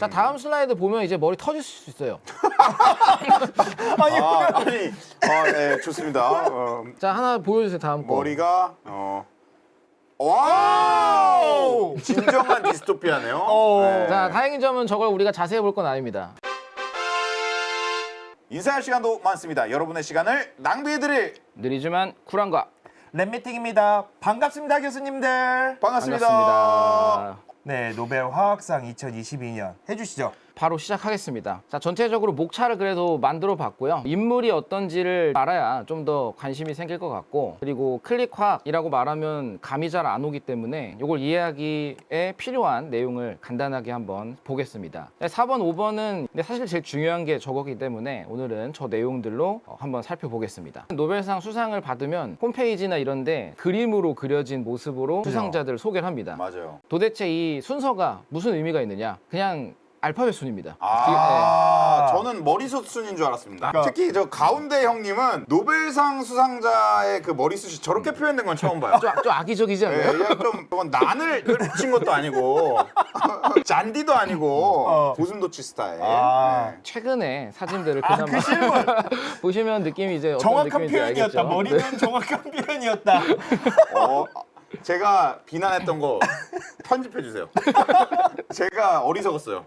자, 다음 슬라이드 보면 이제 머리 터질 수 있어요. 네, 좋습니다. 자, 하나 보여주세요. 다음 거. 머리가 와우! 진정한 디스토피아네요. 네. 자, 다행인 점은 저걸 우리가 자세히 볼 건 아닙니다. 인사할 시간도 많습니다. 여러분의 시간을 낭비해드릴 느리지만 쿨한 거. 랩미팅입니다. 반갑습니다, 교수님들. 반갑습니다. 반갑습니다. 네, 노벨 화학상 2022년 해주시죠. 바로 시작하겠습니다. 자, 전체적으로 목차를 그래도 만들어 봤고요. 인물이 어떤지를 알아야 좀 더 관심이 생길 것 같고, 그리고 클릭화학이라고 말하면 감이 잘 안 오기 때문에 이걸 이해하기에 필요한 내용을 간단하게 한번 보겠습니다. 4번, 5번은 근데 사실 제일 중요한 게 저거기 때문에 오늘은 저 내용들로 한번 살펴보겠습니다. 노벨상 수상을 받으면 홈페이지나 이런데 그림으로 그려진 모습으로 수상자들을 소개를 합니다. 맞아요. 도대체 이 순서가 무슨 의미가 있느냐? 그냥 알파벳 순입니다. 저는 머리숱 순인 줄 알았습니다. 그러니까- 특히 저 가운데 형님은 노벨상 수상자의 그 머리숱이 저렇게 표현된 건 처음 봐요. 좀 악의적이지 않나요? 네, 그냥 좀 저건 난을 친 것도 아니고 잔디도 아니고 고슴도치 스타일. 네. 최근에 사진들을 그나마 보시면 느낌이 이제 어떤 정확한 느낌인지 표현이었다. 알겠죠? 머리는 정확한 표현이었다. 제가 비난했던 거 편집해 주세요. 제가 어리석었어요.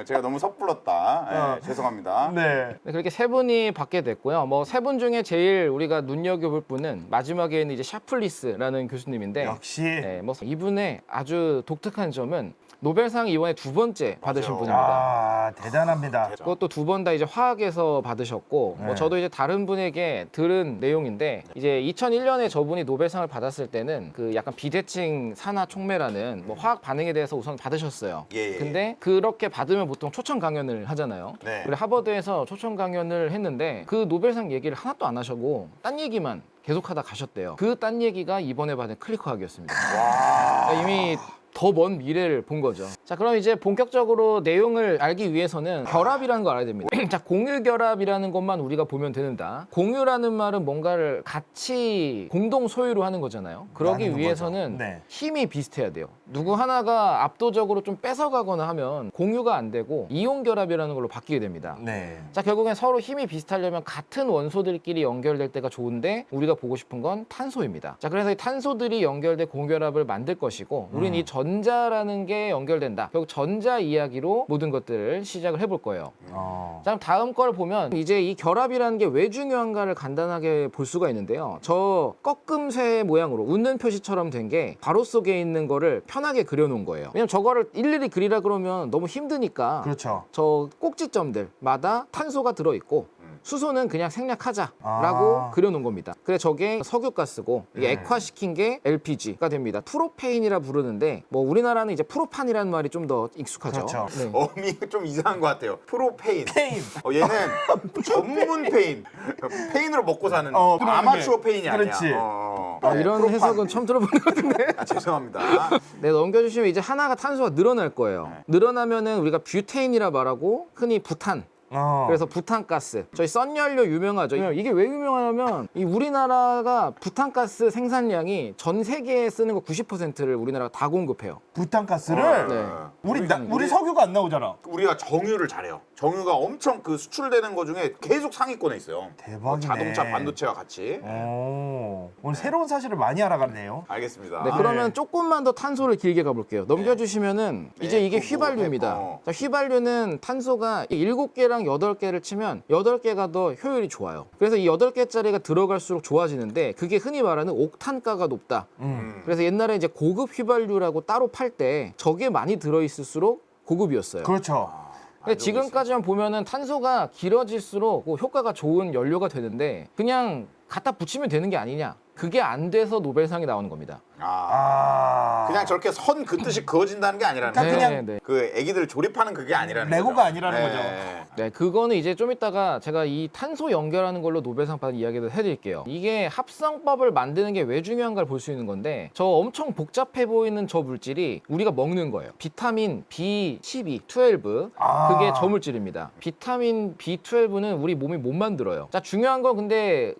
제가 너무 섣불렀다. 죄송합니다. 네. 네, 그렇게 세 분이 받게 됐고요. 뭐 세 분 중에 제일 우리가 눈여겨볼 분은 마지막에 있는 이제 샤플리스라는 교수님인데, 역시. 네, 뭐 이분의 아주 독특한 점은 노벨상 이번에 두 번째 받으신 맞아요. 분입니다. 대단합니다. 그것도 두 번 다 이제 화학에서 받으셨고, 뭐 네. 저도 이제 다른 분에게 들은 내용인데, 이제 2001년에 저분이 노벨상을 받았을 때는 그 약간 비대칭 산화 촉매라는 뭐 화학 반응에 대해서 우선 받으셨어요. 예. 근데 그렇게 받으면 보통 초청 강연을 하잖아요. 네. 우리 하버드에서 초청 강연을 했는데 그 노벨상 얘기를 하나도 안 하시고 딴 얘기만 계속하다 가셨대요. 그 딴 얘기가 이번에 받은 클리커학이었습니다. 그러니까 이미 더 먼 미래를 본 거죠. 자, 그럼 이제 본격적으로 내용을 알기 위해서는 결합이라는 걸 알아야 됩니다. 자, 공유 결합이라는 것만 우리가 보면 되는다. 공유라는 말은 뭔가를 같이 공동 소유로 하는 거잖아요. 그러기 나누는 위해서는 거죠. 네. 힘이 비슷해야 돼요. 누구 하나가 압도적으로 좀 뺏어가거나 하면 공유가 안 되고 이온 결합이라는 걸로 바뀌게 됩니다. 네. 자, 결국엔 서로 힘이 비슷하려면 같은 원소들끼리 연결될 때가 좋은데 우리가 보고 싶은 건 탄소입니다. 자, 그래서 이 탄소들이 연결돼 공결합을 만들 것이고 우리는 이 전자라는 게 연결된다. 결국 전자 이야기로 모든 것들을 시작을 해볼 거예요. 자, 그럼 다음 걸 보면 이제 이 결합이라는 게 왜 중요한가를 간단하게 볼 수가 있는데요. 저 꺾음쇠 모양으로 웃는 표시처럼 된 게 괄호 속에 있는 거를 편하게 그려놓은 거예요. 왜냐면 저거를 일일이 그리라 그러면 너무 힘드니까 그렇죠. 저 꼭지점들마다 탄소가 들어있고 수소는 그냥 생략하자라고 그려놓은 겁니다. 그래 저게 석유가스고 이게 액화시킨 게 LPG가 됩니다. 프로페인이라 부르는데 뭐 우리나라는 이제 프로판이라는 말이 좀 더 익숙하죠. 그렇죠. 네. 어미가 좀 이상한 것 같아요. 프로페인. 페인. 얘는 전문 페인. 페인으로 먹고 사는 그러네. 아마추어 페인이 아니야. 그렇지. 이런 프로판. 해석은 처음 들어보는 것 같은데. 죄송합니다. 네, 넘겨주시면 이제 하나가 탄소가 늘어날 거예요. 늘어나면은 우리가 뷰테인이라 말하고 흔히 부탄. 그래서 부탄가스. 저희 썬연료 유명하죠. 이게 왜 유명하냐면 이 우리나라가 부탄가스 생산량이 전 세계에 쓰는 거 90%를 우리나라가 다 공급해요. 부탄가스를 네. 우리 석유가 안 나오잖아. 우리가 정유를 잘해요. 정유가 엄청 그 수출되는 거 중에 계속 상위권에 있어요. 대박이네. 자동차 반도체와 같이. 오늘 새로운 사실을 많이 알아갔네요. 알겠습니다. 네, 그러면 조금만 더 탄소를 길게 가볼게요. 넘겨주시면은 이제 이게 또 휘발유입니다. 뭐, 자, 휘발유는 탄소가 7개랑 8개를 치면 8개가 더 효율이 좋아요. 그래서 이 8개짜리가 들어갈수록 좋아지는데 그게 흔히 말하는 옥탄가가 높다. 그래서 옛날에 이제 고급 휘발유라고 따로 팔 때 저게 많이 들어있을수록 고급이었어요. 그렇죠. 근데 지금까지만 보면은 탄소가 길어질수록 효과가 좋은 연료가 되는데 그냥 갖다 붙이면 되는 게 아니냐. 그게 안 돼서 노벨상이 나오는 겁니다. 그냥 저렇게 선 긋듯이 그어진다는 게 아니라는 그러니까 거죠. 그냥 네. 그 애기들 조립하는 그게 아니라는 거죠. 레고가 아니라는 거죠. 네, 그거는 이제 좀 이따가 제가 이 탄소 연결하는 걸로 노벨상 받은 이야기를 해드릴게요. 이게 합성법을 만드는 게 왜 중요한가를 볼 수 있는 건데 저 엄청 복잡해 보이는 저 물질이 우리가 먹는 거예요. 비타민 B12, 12 그게 저 물질입니다. 비타민 B12는 우리 몸이 못 만들어요. 자, 중요한 건 근데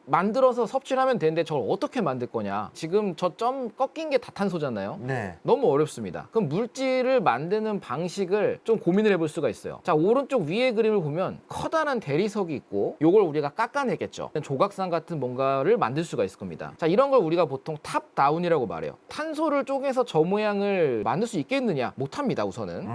만들어서 섭취를 하면 되는데 저걸 어떻게 만들 거냐. 지금 저 점 꺾인 게 다 탄소잖아요. 네. 너무 어렵습니다. 그럼 물질을 만드는 방식을 좀 고민을 해볼 수가 있어요. 자, 오른쪽 위에 그림을 보면 커다란 대리석이 있고 요걸 우리가 깎아내겠죠. 조각상 같은 뭔가를 만들 수가 있을 겁니다. 자, 이런 걸 우리가 보통 탑다운이라고 말해요. 탄소를 쪼개서 저 모양을 만들 수 있겠느냐? 못합니다, 우선은.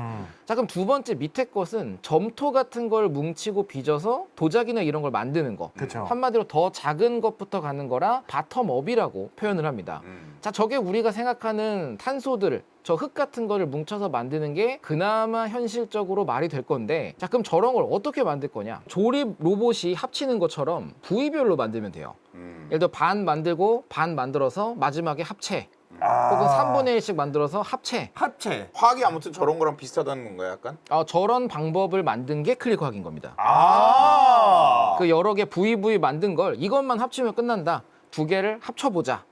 자, 그럼 두 번째 밑에 것은 점토 같은 걸 뭉치고 빚어서 도자기나 이런 걸 만드는 거. 그렇죠. 한마디로 더 작은 것부터 가는 거라 바텀업이라고 표현을 합니다. 자, 저게 우리가 생각하는 탄소들, 저 흙 같은 거를 뭉쳐서 만드는 게 그나마 현실적으로 말이 될 건데, 자, 그럼 저런 걸 어떻게 만들 거냐? 조립 로봇이 합치는 것처럼 부위별로 만들면 돼요. 예를 들어 반 만들고 반 만들어서 마지막에 합체, 혹은 3분의 1씩 만들어서 합체. 합체. 화학이 아무튼 저런 거랑 비슷하다는 건가요, 약간? 저런 방법을 만든 게 클릭화학인 겁니다. 그 그 여러 개 부위 만든 걸 이것만 합치면 끝난다. 두 개를 합쳐보자.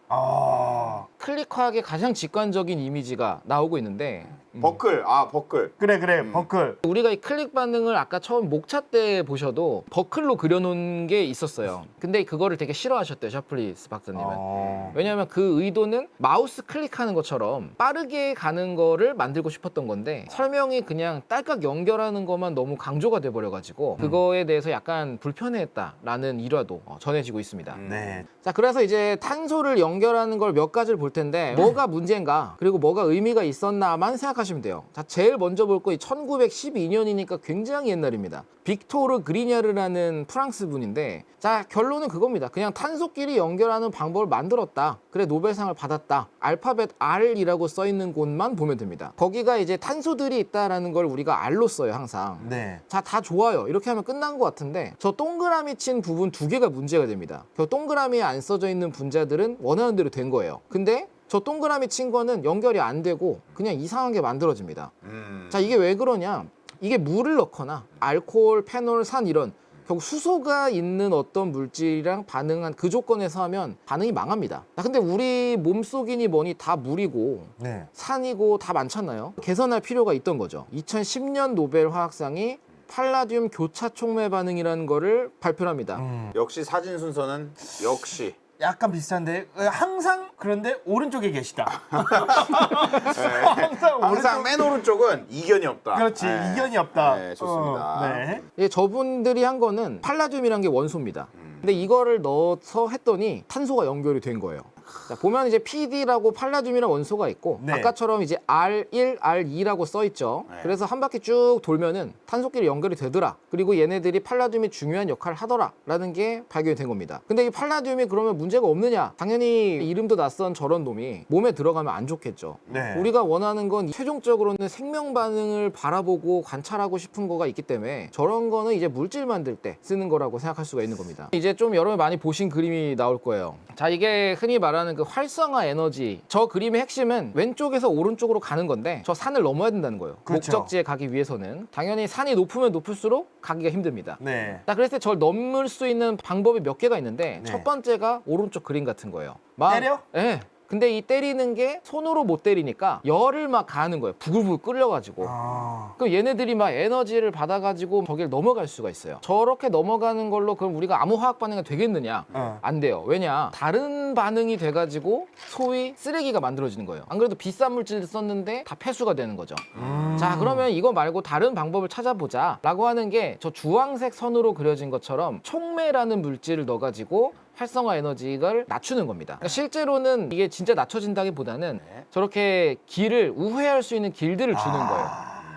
클릭화학의 가장 직관적인 이미지가 나오고 있는데, 버클, 버클. 그래 버클. 우리가 이 클릭 반응을 아까 처음 목차 때 보셔도 버클로 그려놓은 게 있었어요. 근데 그거를 되게 싫어하셨대요, 샤플리스 박사님은. 왜냐하면 그 의도는 마우스 클릭하는 것처럼 빠르게 가는 거를 만들고 싶었던 건데, 설명이 그냥 딸깍 연결하는 것만 너무 강조가 돼버려가지고 그거에 대해서 약간 불편해했다라는 일화도 전해지고 있습니다. 네. 자, 그래서 이제 탄소를 연결하는 걸 몇 가지를 볼 텐데 뭐가 문제인가 그리고 뭐가 의미가 있었나만 생각하시면 돼요. 자, 제일 먼저 볼 거 이 1912년이니까 굉장히 옛날입니다. 빅토르 그리냐르라는 프랑스 분인데, 자, 결론은 그겁니다. 그냥 탄소끼리 연결하는 방법을 만들었다. 그래, 노벨상을 받았다. 알파벳 R이라고 써 있는 곳만 보면 됩니다. 거기가 이제 탄소들이 있다라는 걸 우리가 R로 써요, 항상. 네. 자, 다 좋아요. 이렇게 하면 끝난 것 같은데 저 동그라미 친 부분 두 개가 문제가 됩니다. 그 동그라미에 안 써져 있는 분자들은 원하는 대로 된 거예요. 근데 저 동그라미 친 거는 연결이 안 되고 그냥 이상한 게 만들어집니다. 자, 이게 왜 그러냐? 이게 물을 넣거나 알코올, 페놀, 산 이런 결국 수소가 있는 어떤 물질이랑 반응한 그 조건에서 하면 반응이 망합니다. 자, 근데 우리 몸속이니 뭐니 다 물이고 네. 산이고 다 많잖아요. 개선할 필요가 있던 거죠. 2010년 노벨 화학상이 팔라듐 교차 촉매 반응이라는 거를 발표합니다. 역시 사진 순서는 역시. 약간 비슷한데 항상 그런데 오른쪽에 계시다. 항상 항상 맨 오른쪽은 이견이 없다. 그렇지. 네. 이견이 없다. 네, 좋습니다. 네. 예, 저분들이 한 거는 팔라듐이라는 게 원소입니다. 근데 이거를 넣어서 했더니 탄소가 연결이 된 거예요. 자, 보면 이제 PD라고 팔라듐이라는 원소가 있고 네. 아까처럼 이제 R1, R2라고 써 있죠. 네. 그래서 한 바퀴 쭉 돌면은 탄소끼리 연결이 되더라. 그리고 얘네들이 팔라듐이 중요한 역할을 하더라라는 게 발견이 된 겁니다. 근데 이 팔라듐이 그러면 문제가 없느냐? 당연히 이름도 낯선 저런 놈이 몸에 들어가면 안 좋겠죠. 네. 우리가 원하는 건 최종적으로는 생명 반응을 바라보고 관찰하고 싶은 거가 있기 때문에 저런 거는 이제 물질 만들 때 쓰는 거라고 생각할 수가 있는 겁니다. 이제 좀 여러분이 많이 보신 그림이 나올 거예요. 자, 이게 흔히 말하는 그 활성화 에너지. 저 그림의 핵심은 왼쪽에서 오른쪽으로 가는 건데 저 산을 넘어야 된다는 거예요. 그렇죠. 목적지에 가기 위해서는 당연히 산이 높으면 높을수록 가기가 힘듭니다. 네. 자, 그래서 저를 넘을 수 있는 방법이 몇 개가 있는데 네. 첫 번째가 오른쪽 그림 같은 거예요. 때려? 네. 근데 이 때리는 게 손으로 못 때리니까 열을 막 가하는 거예요. 부글부글 끓여가지고. 그럼 얘네들이 막 에너지를 받아가지고 저길 넘어갈 수가 있어요. 저렇게 넘어가는 걸로 그럼 우리가 아무 화학 반응이 되겠느냐? 안 돼요. 왜냐? 다른 반응이 돼가지고 소위 쓰레기가 만들어지는 거예요. 안 그래도 비싼 물질을 썼는데 다 폐수가 되는 거죠. 자, 그러면 이거 말고 다른 방법을 찾아보자 라고 하는 게 저 주황색 선으로 그려진 것처럼 촉매라는 물질을 넣어가지고 활성화 에너지를 낮추는 겁니다. 그러니까 실제로는 이게 진짜 낮춰진다기보다는 저렇게 길을 우회할 수 있는 길들을 주는 거예요.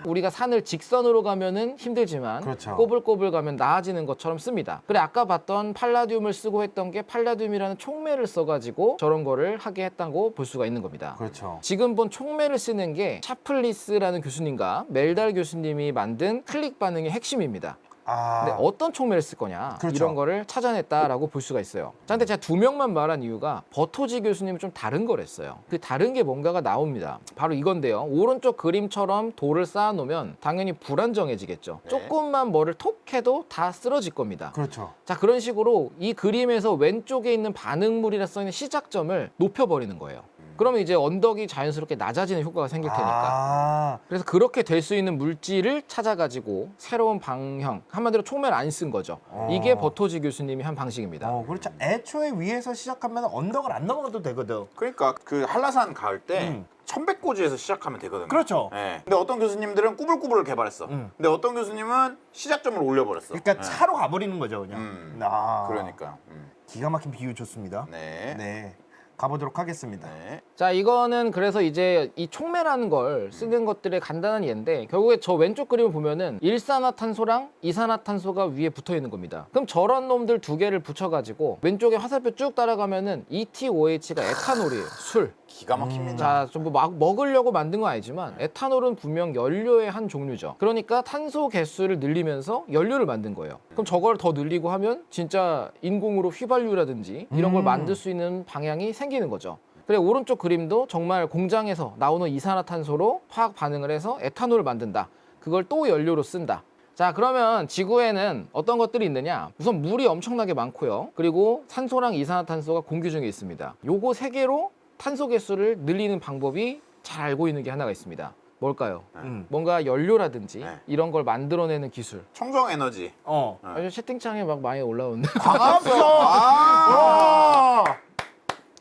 우리가 산을 직선으로 가면은 힘들지만 그렇죠. 꼬불꼬불 가면 나아지는 것처럼 씁니다. 그래, 아까 봤던 팔라듐을 쓰고 했던 게 팔라듐이라는 촉매를 써가지고 저런 거를 하게 했다고 볼 수가 있는 겁니다. 그렇죠. 지금 본 촉매를 쓰는 게 샤플리스라는 교수님과 멜달 교수님이 만든 클릭 반응의 핵심입니다. 근데 어떤 촉매를 쓸 거냐, 그렇죠. 이런 거를 찾아냈다라고 볼 수가 있어요. 자, 근데 제가 두 명만 말한 이유가 버토지 교수님은 좀 다른 걸 했어요. 그 다른 게 뭔가가 나옵니다. 바로 이건데요. 오른쪽 그림처럼 돌을 쌓아놓으면 당연히 불안정해지겠죠. 네. 조금만 뭐를 톡 해도 다 쓰러질 겁니다. 그렇죠. 자, 그런 식으로 이 그림에서 왼쪽에 있는 반응물이라 써있는 시작점을 높여버리는 거예요. 그러면 이제 언덕이 자연스럽게 낮아지는 효과가 생길 테니까. 아, 그래서 그렇게 될 수 있는 물질을 찾아가지고 새로운 방형, 한마디로 총매를 안 쓴 거죠. 이게 버토지 교수님이 한 방식입니다. 그렇죠. 애초에 위에서 시작하면 언덕을 안 넘어가도 되거든. 그러니까 그 한라산 가을 때 천백고지에서 시작하면 되거든요. 그렇죠. 예. 근데 어떤 교수님들은 꾸불꾸불을 개발했어. 근데 어떤 교수님은 시작점을 올려버렸어. 그러니까 예. 차로 가버리는 거죠, 그냥. 아, 그러니까. 기가 막힌 비유 좋습니다. 네. 네, 가보도록 하겠습니다. 네. 자, 이거는 그래서 이제 이 총매라는 걸 쓰는 것들의 간단한 예인데 결국에 저 왼쪽 그림을 보면은 일산화탄소랑 이산화탄소가 위에 붙어 있는 겁니다. 그럼 저런 놈들 두 개를 붙여가지고 왼쪽에 화살표 쭉 따라가면은 ETOH가 에탄올이에요. 술. 기가 막힙니다. 자, 좀 뭐 막 먹으려고 만든 건 아니지만 에탄올은 분명 연료의 한 종류죠. 그러니까 탄소 개수를 늘리면서 연료를 만든 거예요. 그럼 저걸 더 늘리고 하면 진짜 인공으로 휘발유라든지 이런 걸 만들 수 있는 방향이 생기는 거죠. 그래 오른쪽 그림도 정말 공장에서 나오는 이산화탄소로 화학 반응을 해서 에탄올을 만든다. 그걸 또 연료로 쓴다. 자, 그러면 지구에는 어떤 것들이 있느냐? 우선 물이 엄청나게 많고요. 그리고 산소랑 이산화탄소가 공기 중에 있습니다. 요거 세 개로 탄소 개수를 늘리는 방법이 잘 알고 있는 게 하나가 있습니다. 뭘까요? 뭔가 연료라든지 네. 이런 걸 만들어내는 기술. 청정 에너지. 아주 채팅창에 막 많이 올라오는데. 광합성. 아,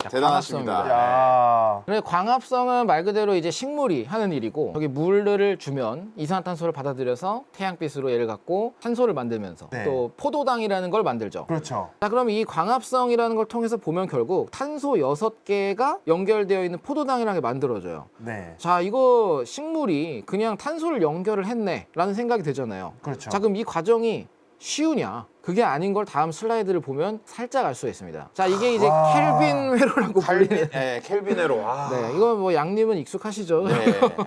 대단하십니다. 광합성입니다. 야, 그래 광합성은 말 그대로 이제 식물이 하는 일이고 여기 물을 주면 이산화탄소를 받아들여서 태양빛으로 얘를 갖고 탄소를 만들면서 네. 또 포도당이라는 걸 만들죠. 그렇죠. 자, 그럼 이 광합성이라는 걸 통해서 보면 결국 탄소 6개가 연결되어 있는 포도당이라는 게 만들어져요. 네, 자, 이거 식물이 그냥 탄소를 연결을 했네 라는 생각이 되잖아요. 그렇죠. 자, 그럼 이 과정이 쉬우냐? 그게 아닌 걸 다음 슬라이드를 보면 살짝 알 수가 있습니다. 자, 이게 이제 켈빈 회로라고 불리는. 네, 켈빈회로. 와. 네, 이거 뭐 양님은 익숙하시죠? 네.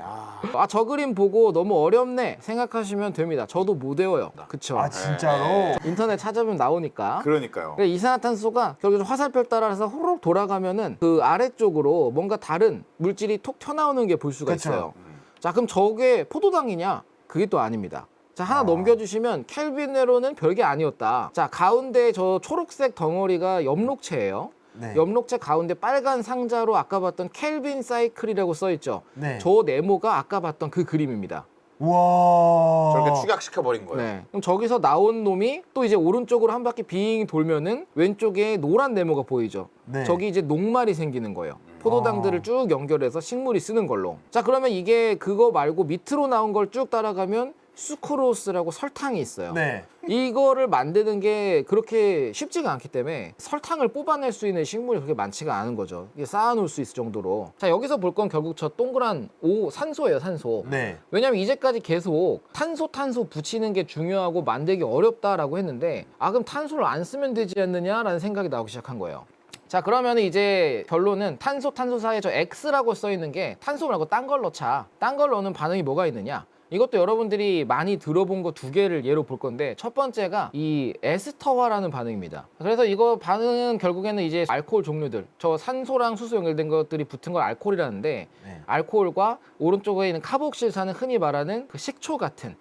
아. 아, 저 그림 보고 너무 어렵네 생각하시면 됩니다. 저도 못 외워요. 그쵸? 아, 진짜로? 네. 인터넷 찾아보면 나오니까. 그러니까요. 그래, 이산화탄소가 결국 화살표 따라서 호로록 돌아가면은 그 아래쪽으로 뭔가 다른 물질이 톡 튀어나오는 게 볼 수가 그쵸. 있어요. 자, 그럼 저게 포도당이냐? 그게 또 아닙니다. 자, 하나 넘겨주시면 켈빈 회로는 별게 아니었다. 자, 가운데 저 초록색 덩어리가 엽록체예요. 네. 엽록체 가운데 빨간 상자로 아까 봤던 켈빈 사이클이라고 써있죠. 네. 저 네모가 아까 봤던 그 그림입니다. 와. 저렇게 축약시켜버린 거예요. 네. 그럼 저기서 나온 놈이 또 이제 오른쪽으로 한 바퀴 빙 돌면은 왼쪽에 노란 네모가 보이죠. 네. 저기 이제 녹말이 생기는 거예요. 포도당들을 쭉 연결해서 식물이 쓰는 걸로. 자, 그러면 이게 그거 말고 밑으로 나온 걸 쭉 따라가면 수크로스라고 설탕이 있어요. 네. 이거를 만드는 게 그렇게 쉽지가 않기 때문에 설탕을 뽑아낼 수 있는 식물이 그렇게 많지가 않은 거죠. 이게 쌓아놓을 수 있을 정도로. 자, 여기서 볼 건 결국 저 동그란 산소예요, 산소. 네. 왜냐면 이제까지 계속 탄소 붙이는 게 중요하고 만들기 어렵다라고 했는데 아, 그럼 탄소를 안 쓰면 되지 않느냐라는 생각이 나오기 시작한 거예요. 자, 그러면 이제 결론은 탄소 사이에 저 X라고 써 있는 게 탄소 말고 딴 걸 넣자. 딴 걸 넣는 반응이 뭐가 있느냐? 이것도 여러분들이 많이 들어본 거 두 개를 예로 볼 건데 첫 번째가 이 에스터화라는 반응입니다. 그래서 이거 반응은 결국에는 이제 알코올 종류들, 저 산소랑 수소 연결된 것들이 붙은 걸 알코올이라는데 네. 알코올과 오른쪽에 있는 카복실산은 흔히 말하는 그 식초 같은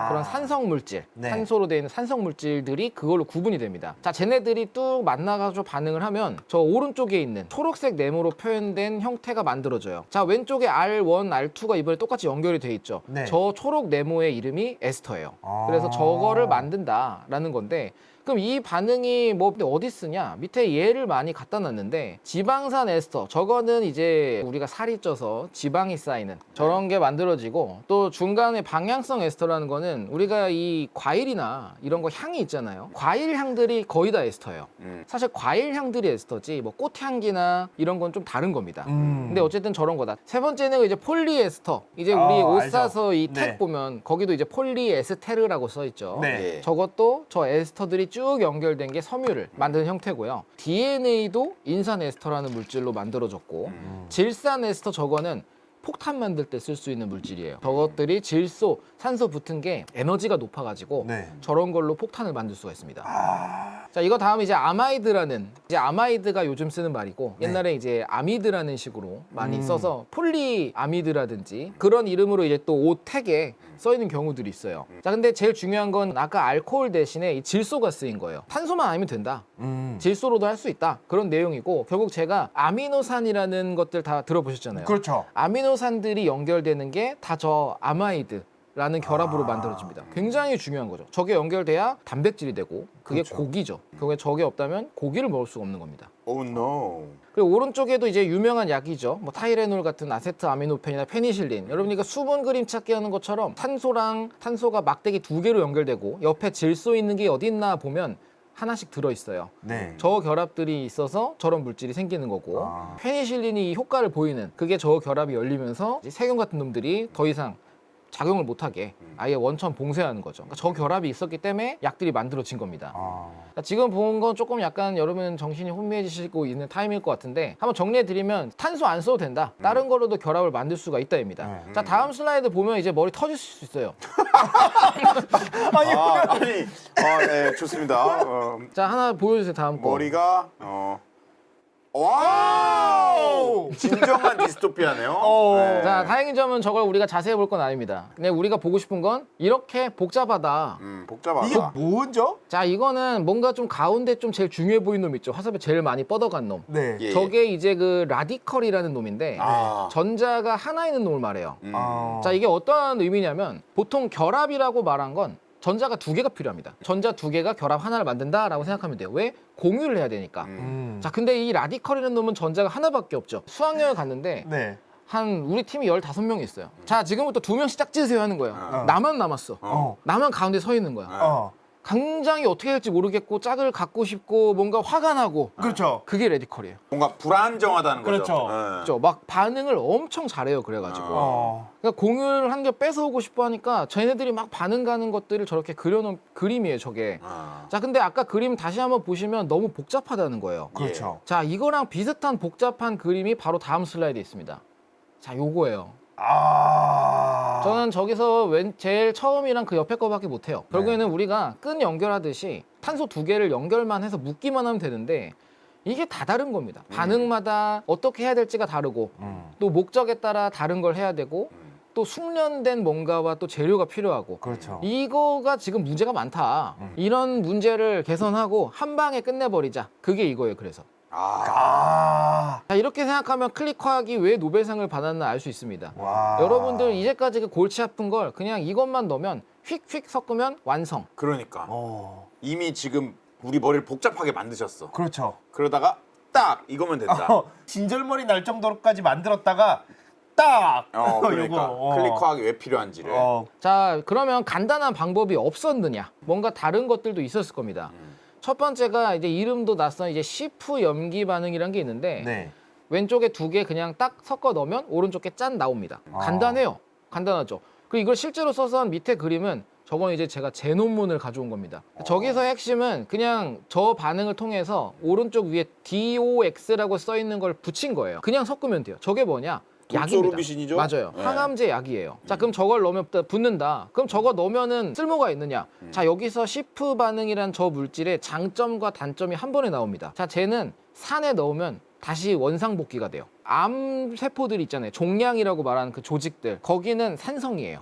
그런 산성 물질, 네. 산소로 되어 있는 산성 물질들이 그걸로 구분이 됩니다. 자, 쟤네들이 뚝 만나가지고 반응을 하면 저 오른쪽에 있는 초록색 네모로 표현된 형태가 만들어져요. 자, 왼쪽에 R1, R2가 이번에 똑같이 연결이 돼 있죠. 네. 저 초록 네모의 이름이 에스터예요. 아. 그래서 저거를 만든다라는 건데 그럼 이 반응이 뭐 어디 쓰냐? 밑에 얘를 많이 갖다 놨는데 지방산 에스터 저거는 이제 우리가 살이 쪄서 지방이 쌓이는 저런 게 만들어지고 또 중간에 방향성 에스터라는 거는 우리가 이 과일이나 이런 거 향이 있잖아요. 과일 향들이 거의 다 에스터예요. 사실 과일 향들이 에스터지 뭐 꽃향기나 이런 건 좀 다른 겁니다. 근데 어쨌든 저런 거다. 세 번째는 이제 폴리에스터. 이제 우리 옷 알죠. 사서 이 택 네. 보면 거기도 이제 폴리에스테르라고 써 있죠. 네. 저것도 저 에스터들이 쭉 연결된 게 섬유를 만드는 형태고요. DNA도 인산 에스터라는 물질로 만들어졌고 질산 에스터 저거는 폭탄 만들 때 쓸 수 있는 물질이에요. 저것들이 질소, 산소 붙은 게 에너지가 높아가지고 네. 저런 걸로 폭탄을 만들 수가 있습니다. 자, 이거 다음 이제 아마이드라는, 이제 아마이드가 요즘 쓰는 말이고 옛날에 이제 아미드라는 식으로 많이 써서 폴리아미드라든지 그런 이름으로 이제 또 옷 택에 써 있는 경우들이 있어요. 자, 근데 제일 중요한 건 아까 알코올 대신에 이 질소가 쓰인 거예요. 탄소만 아니면 된다. 질소로도 할 수 있다. 그런 내용이고 결국 제가 아미노산이라는 것들 다 들어보셨잖아요. 그렇죠. 아미노산들이 연결되는 게 다 저 아마이드라는 결합으로 만들어집니다. 굉장히 중요한 거죠. 저게 연결돼야 단백질이 되고 그게 그렇죠. 고기죠. 그게 저게 없다면 고기를 먹을 수가 없는 겁니다. Oh no. 그리고 오른쪽에도 이제 유명한 약이죠. 뭐 타이레놀 같은 아세트아미노펜이나 페니실린. 여러분이 그 수분 그림 찾기 하는 것처럼 탄소랑 탄소가 막대기 두 개로 연결되고 옆에 질소 있는 게 어디 있나 보면 하나씩 들어있어요. 네. 저 결합들이 있어서 저런 물질이 생기는 거고 아. 페니실린이 이 효과를 보이는 그게 저 결합이 열리면서 이제 세균 같은 놈들이 더 이상 작용을 못하게 아예 원천 봉쇄하는 거죠. 그러니까 저 결합이 있었기 때문에 약들이 만들어진 겁니다. 아. 그러니까 지금 본 건 조금 약간 여러분 정신이 혼미해지시고 있는 타임일 것 같은데 한번 정리해드리면 탄소 안 써도 된다. 다른 걸로도 결합을 만들 수가 있다입니다. 자, 다음 슬라이드 보면 이제 머리 터질 수 있어요. 네, 좋습니다. 자, 하나 보여주세요. 다음 거. 머리가 와우! 진정한 디스토피아네요. 네. 자, 다행인 점은 저걸 우리가 자세히 볼 건 아닙니다. 그냥 우리가 보고 싶은 건 이렇게 복잡하다. 복잡하다. 이게 뭐죠? 자, 이거는 뭔가 좀 가운데 좀 제일 중요해 보이는 놈 있죠. 화살표 제일 많이 뻗어간 놈. 네. 예. 저게 이제 그 라디컬이라는 놈인데 아. 전자가 하나 있는 놈을 말해요. 아. 자, 이게 어떤 의미냐면 보통 결합이라고 말한 건 전자가 두 개가 필요합니다. 전자 두 개가 결합 하나를 만든다라고 생각하면 돼요. 왜? 공유를 해야 되니까. 자, 근데 이 라디컬이라는 놈은 전자가 하나밖에 없죠. 수학여행 갔는데 네. 한 우리 팀이 15명이 있어요. 자, 지금부터 2명씩 짝지으세요 하는 거예요. 나만 남았어. 어. 나만 가운데 서 있는 거야. 어. 굉장히 어떻게 될지 모르겠고 짝을 갖고 싶고 뭔가 화가 나고 그렇죠. 그게 라디컬이에요. 뭔가 불안정하다는 거죠. 그렇죠. 네. 그렇죠? 막 반응을 엄청 잘해요. 그래가지고 그러니까 공유를 한 개 뺏어오고 싶어 하니까 쟤네들이 막 반응 가는 것들을 저렇게 그려놓은 그림이에요. 저게. 자, 근데 아까 그림 다시 한번 보시면 너무 복잡하다는 거예요. 그렇죠. 자, 이거랑 비슷한 복잡한 그림이 바로 다음 슬라이드에 있습니다. 자, 요거예요. 아. 저는 저기서 제일 처음이랑 그 옆에 거밖에 못해요. 결국에는 우리가 끈 연결하듯이 탄소 두 개를 연결만 해서 묶기만 하면 되는데 이게 다 다른 겁니다. 반응마다 어떻게 해야 될지가 다르고 또 목적에 따라 다른 걸 해야 되고 또 숙련된 뭔가와 또 재료가 필요하고 그렇죠. 이거가 지금 문제가 많다. 이런 문제를 개선하고 한 방에 끝내버리자. 그게 이거예요. 그래서. 아. 자, 이렇게 생각하면 클릭화학이 왜 노벨상을 받았나 알 수 있습니다. 와. 여러분들 이제까지 그 골치 아픈 걸 그냥 이것만 넣으면 휙휙 섞으면 완성. 그러니까 어. 이미 지금 우리 머리를 복잡하게 만드셨어. 그렇죠. 그러다가 딱 이거면 된다. 진절머리 날 정도로까지 만들었다가 딱. 그러니까 요거, 클릭화학이 왜 필요한지를. 자, 그러면 간단한 방법이 없었느냐? 뭔가 다른 것들도 있었을 겁니다. 첫 번째가 이제 이름도 낯선 이제 시프 염기 반응이란 게 있는데 네. 왼쪽에 두 개 그냥 딱 섞어 넣으면 오른쪽에 짠 나옵니다. 간단해요. 간단하죠. 그리고 이걸 실제로 써서 한 밑에 그림은 저건 이제 제가 제 논문을 가져온 겁니다. 저기서의 핵심은 그냥 저 반응을 통해서 오른쪽 위에 DOX라고 써 있는 걸 붙인 거예요. 그냥 섞으면 돼요. 저게 뭐냐? 약입니다. 독소루비신이죠? 맞아요. 네. 항암제 약이에요. 자, 그럼 저걸 넣으면 붙는다. 그럼 저거 넣으면은 쓸모가 있느냐? 자, 여기서 시프 반응이란 저 물질의 장점과 단점이 한 번에 나옵니다. 자, 쟤는 산에 넣으면 다시 원상복귀가 돼요. 암 세포들 있잖아요. 종양이라고 말하는 그 조직들. 거기는 산성이에요.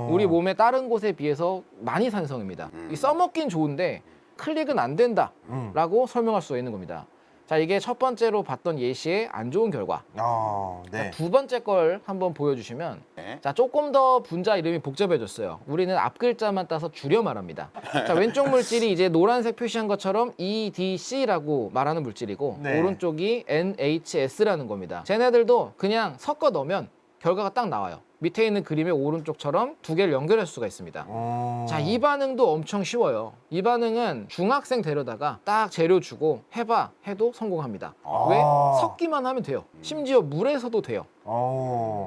우리 몸의 다른 곳에 비해서 많이 산성입니다. 이 써먹긴 좋은데 클릭은 안 된다라고 설명할 수 있는 겁니다. 자, 이게 첫 번째로 봤던 예시의 안 좋은 결과. 네. 두 번째 걸 한번 보여주시면 네. 자, 조금 더 분자 이름이 복잡해졌어요. 우리는 앞 글자만 따서 줄여 말합니다. 자, 왼쪽 물질이 이제 노란색 표시한 것처럼 EDC라고 말하는 물질이고 네. 오른쪽이 NHS라는 겁니다. 쟤네들도 그냥 섞어 넣으면 결과가 딱 나와요. 밑에 있는 그림의 오른쪽처럼 두 개를 연결할 수가 있습니다. 자, 이 반응도 엄청 쉬워요. 이 반응은 중학생 데려다가 딱 재료 주고 해봐 해도 성공합니다. 왜? 섞기만 하면 돼요. 심지어 물에서도 돼요.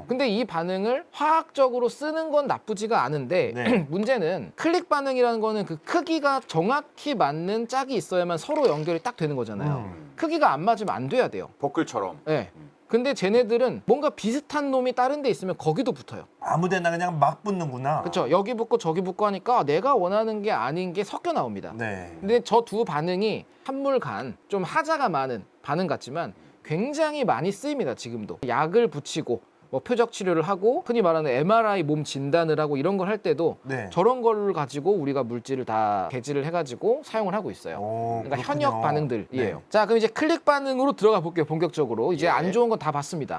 근데 이 반응을 화학적으로 쓰는 건 나쁘지가 않은데 네. 문제는 클릭 반응이라는 거는 그 크기가 정확히 맞는 짝이 있어야만 서로 연결이 딱 되는 거잖아요. 크기가 안 맞으면 안 돼야 돼요. 버클처럼. 네. 근데 쟤네들은 뭔가 비슷한 놈이 다른 데 있으면 거기도 붙어요. 아무데나 그냥 막 붙는구나. 그렇죠. 여기 붙고 저기 붙고 하니까 내가 원하는 게 아닌 게 섞여 나옵니다. 네. 근데 저 두 반응이 한물간 좀 하자가 많은 반응 같지만 굉장히 많이 쓰입니다. 지금도 약을 붙이고 뭐 표적 치료를 하고 흔히 말하는 MRI 몸 진단을 하고 이런 걸 할 때도 네. 저런 걸 가지고 우리가 물질을 다 개질을 해가지고 사용을 하고 있어요. 오, 그러니까 그렇군요. 현역 반응들이에요. 네. 자, 그럼 이제 클릭 반응으로 들어가 볼게요. 본격적으로 이제 예. 안 좋은 건 다 봤습니다.